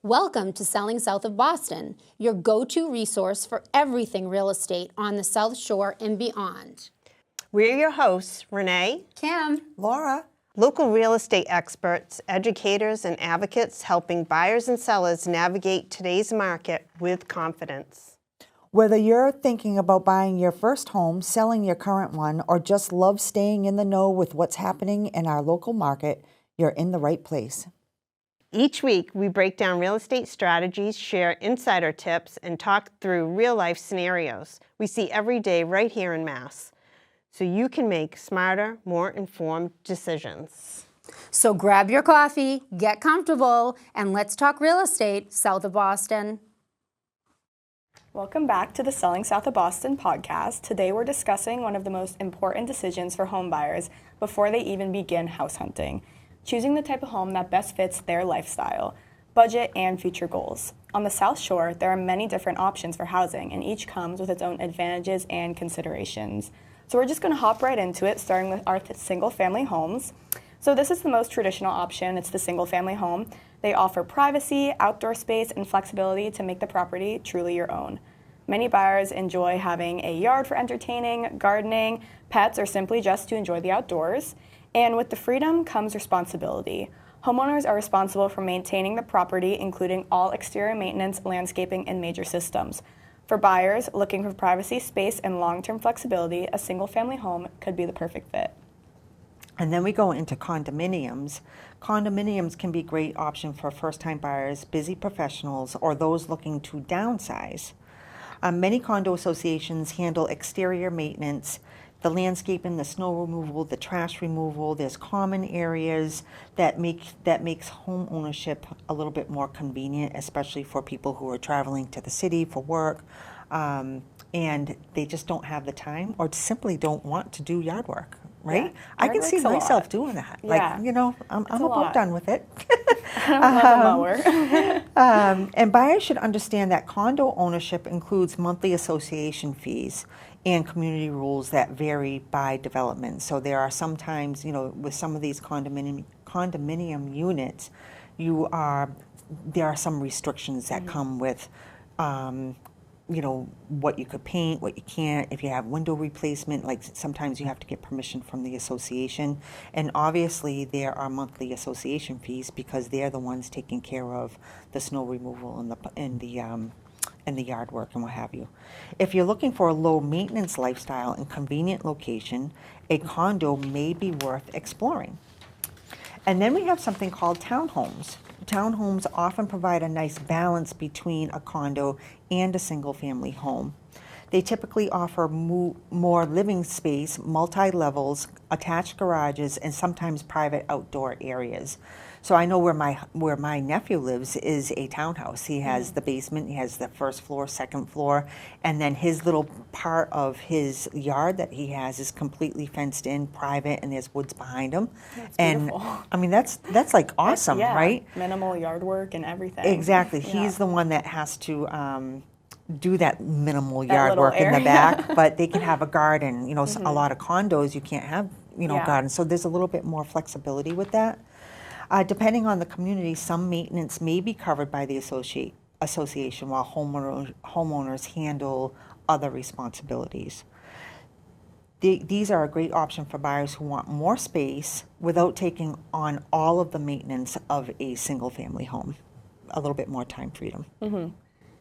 Welcome to Selling South of Boston, your go-to resource for everything real estate on the South Shore and beyond. We're your hosts, Renee, Kim, Laura. local real estate experts, educators, and advocates helping buyers and sellers navigate today's market with confidence. Whether you're thinking about buying your first home, selling your current one, or just love staying in the know with what's happening in our local market, you're in the right place. Each week, we break down real estate strategies, share insider tips, and talk through real-life scenarios we see every day right here in Mass, so you can make smarter, more informed decisions. so grab your coffee, get comfortable, and let's talk real estate south of Boston. Welcome back to the Selling South of Boston podcast. Today we're discussing one of the most important decisions for home buyers before they even begin house hunting, choosing the type of home that best fits their lifestyle, budget, and future goals. On the South Shore, there are many different options for housing, and each comes with its own advantages and considerations. So we're just going to hop right into it, starting with our single-family homes. So this is the most traditional option. It's the single-family home. They offer privacy, outdoor space, and flexibility to make the property truly your own. Many buyers enjoy having a yard for entertaining, gardening, pets, or simply just to enjoy the outdoors. And with the freedom comes responsibility. Homeowners are responsible for maintaining the property, including all exterior maintenance, landscaping, and major systems. For buyers looking for privacy, space, and long-term flexibility, a single-family home could be the perfect fit. And then we go into condominiums. Condominiums can be a great option for first-time buyers, busy professionals, or those looking to downsize. Many condo associations handle exterior maintenance, the landscaping, the snow removal, the trash removal. There's common areas that makes home ownership a little bit more convenient, especially for people who are traveling to the city for work, and they just don't have the time or simply don't want to do yard work. Right? Yeah, I yard can see work's a myself lot. doing that. Yeah. Like, I'm about done with it. I don't love a mower. And buyers should understand that condo ownership includes monthly association fees and community rules that vary by development. So there are sometimes, with some of these condominium units, there are some restrictions that come with what you could paint, what you can't. If you have window replacement, like sometimes you have to get permission from the association. And obviously there are monthly association fees because they're the ones taking care of the snow removal and the yard work and what have you. If you're looking for a low maintenance lifestyle and convenient location, a condo may be worth exploring. And then we have something called townhomes. Townhomes often provide a nice balance between a condo and a single-family home. They typically offer more living space, multi-levels, attached garages, and sometimes private outdoor areas. So I know where my nephew lives is a townhouse. He has the basement, he has the first floor, second floor, and then his little part of his yard that he has is completely fenced in, private, and there's woods behind him. That's and beautiful. I mean that's like awesome, Yeah, right? minimal yard work and everything. Exactly. Yeah. He's the one that has to do that minimal That yard little work in the area. back, but they can have a garden. A lot of condos you can't have, Yeah. gardens. So there's a little bit more flexibility with that. Depending on the community, some maintenance may be covered by the association while homeowners handle other responsibilities. These are a great option for buyers who want more space without taking on all of the maintenance of a single-family home. A little bit more time freedom.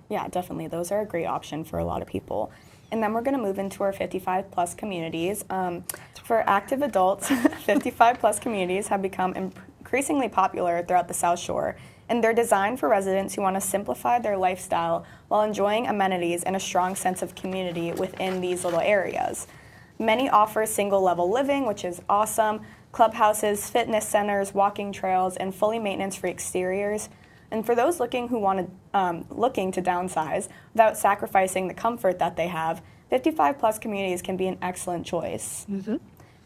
Yeah, definitely. Those are a great option for a lot of people. And then we're going to move into our 55-plus communities. For active adults, 55-plus communities have become increasingly popular throughout the South Shore, and they're designed for residents who want to simplify their lifestyle while enjoying amenities and a strong sense of community within these little areas. Many offer single-level living, which is awesome, clubhouses, fitness centers, walking trails, and fully maintenance-free exteriors. And for those looking to downsize without sacrificing the comfort that they have, 55-plus communities can be an excellent choice.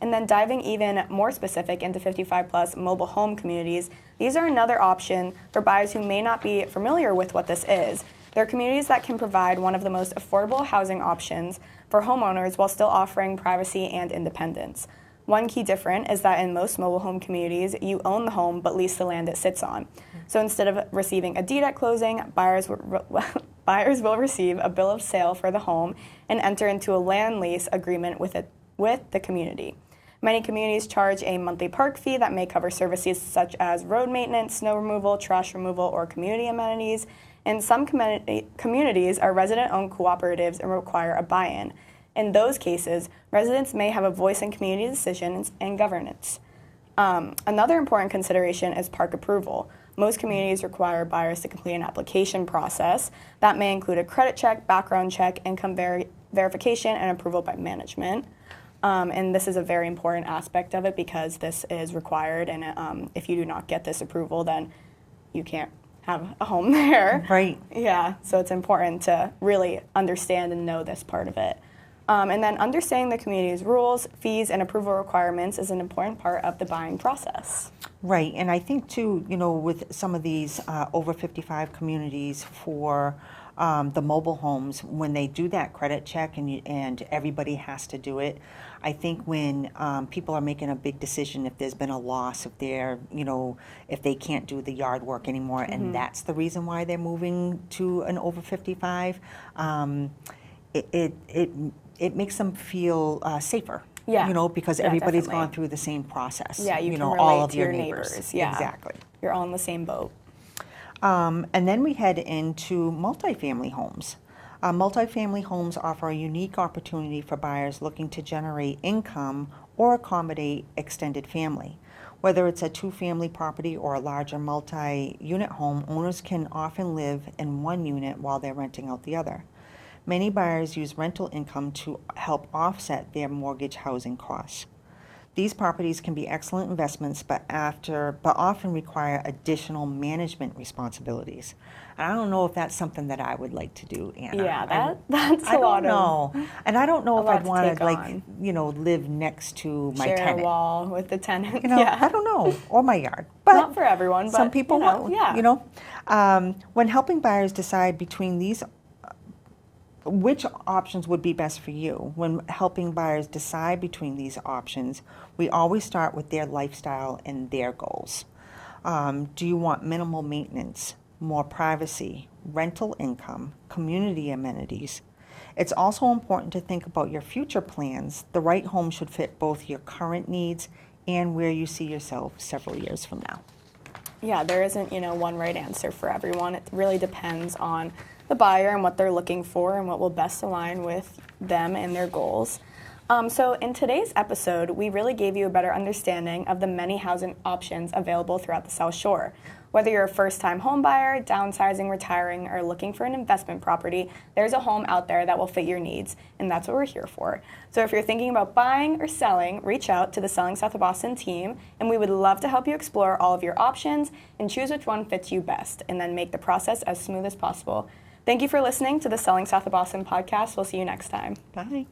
And then diving even more specific into 55-plus mobile home communities, these are another option for buyers who may not be familiar with what this is. They're communities that can provide one of the most affordable housing options for homeowners while still offering privacy and independence. One key difference is that in most mobile home communities, you own the home but lease the land it sits on. So instead of receiving a deed at closing, buyers will receive a bill of sale for the home and enter into a land lease agreement with the community. Many communities charge a monthly park fee that may cover services such as road maintenance, snow removal, trash removal, or community amenities. And some communities are resident-owned cooperatives and require a buy-in. In those cases, residents may have a voice in community decisions and governance. Another important consideration is park approval. Most communities require buyers to complete an application process that may include a credit check, background check, income verification, and approval by management. And this is a very important aspect of it because this is required, and if you do not get this approval, then you can't have a home there. Right. Yeah, so it's important to really understand and know this part of it. And then understanding the community's rules, fees, and approval requirements is an important part of the buying process. Right, and I think too, with some of these over 55 communities for the mobile homes, when they do that credit check and everybody has to do it, I think when people are making a big decision, if there's been a loss, if they're, if they can't do the yard work anymore, and that's the reason why they're moving to an over 55, it makes them feel safer. Yeah. Because Yeah, everybody's definitely. gone through the same process. Yeah, you can relate all of to your your neighbors. Yeah. Exactly. You're all in the same boat. And then we head into multifamily homes. Multifamily homes offer a unique opportunity for buyers looking to generate income or accommodate extended family. Whether it's a two-family property or a larger multi-unit home, owners can often live in one unit while they're renting out the other. Many buyers use rental income to help offset their mortgage housing costs. These properties can be excellent investments, but often require additional management responsibilities. And I don't know if that's something that I would like to do, Anna. Yeah, that's I a lot don't know. And I don't know a if lot I'd to want take to, on. live next to my share tenant. a wall with the tenant. I don't know, or my yard. But Not for everyone, but some people will. yeah. When helping buyers decide between these, which options would be best for you? When helping buyers decide between these options, we always start with their lifestyle and their goals. Do you want minimal maintenance, more privacy, rental income, community amenities? It's also important to think about your future plans. The right home should fit both your current needs and where you see yourself several years from now. Yeah, there isn't, one right answer for everyone. It really depends on the buyer and what they're looking for and what will best align with them and their goals. So in today's episode, we really gave you a better understanding of the many housing options available throughout the South Shore. Whether you're a first-time home buyer, downsizing, retiring, or looking for an investment property, there's a home out there that will fit your needs, and that's what we're here for. So if you're thinking about buying or selling, reach out to the Selling South of Boston team, and we would love to help you explore all of your options and choose which one fits you best, and then make the process as smooth as possible. Thank you for listening to the Selling South of Boston podcast. We'll see you next time. Bye.